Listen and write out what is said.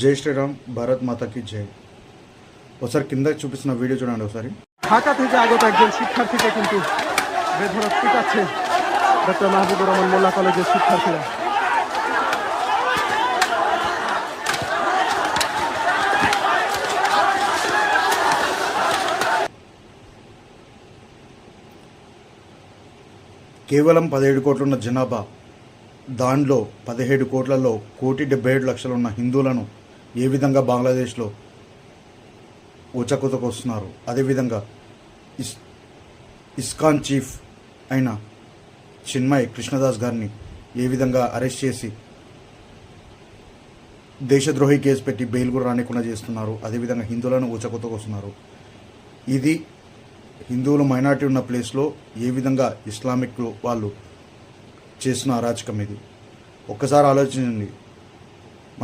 జై శ్రీరామ్, భారత్ মাতা কি জয়। ওসার কিంద చూపిస్తున్న ভিডিও చూడండి ఒకసారి। ঢাকা থেকে আগত একজন শিক্ষার্থীকে কিন্তু বেধড়ক পিটাচ্ছে ডক্টর মাহবুবুর রহমান মোল্লা কলেজের শিক্ষার্থীরা। కేవలం 17 కోట్లున్న జనాభా, దానిలో 17 కోట్లలో 1,77,00,000 ఉన్న హిందువులను ఏ విధంగా బంగ్లాదేశ్లో ఊచకోతకొస్తున్నారు। అదేవిధంగా ఇస్కాన్ చీఫ్ అయిన చిన్మయ్ కృష్ణదాస్ గారిని ఏ విధంగా అరెస్ట్ చేసి దేశద్రోహి కేసు పెట్టి బెయిల్ కూడా రానికుండా చేస్తున్నారు। అదేవిధంగా హిందువులను ఊచకోతకొస్తున్నారు। ఇది హిందువులు మైనారిటీ ఉన్న ప్లేస్లో ఏ విధంగా ఇస్లామిక్ వాళ్ళు చేస్తున్న అరాచకం ఇది। ఒక్కసారి ఆలోచించండి।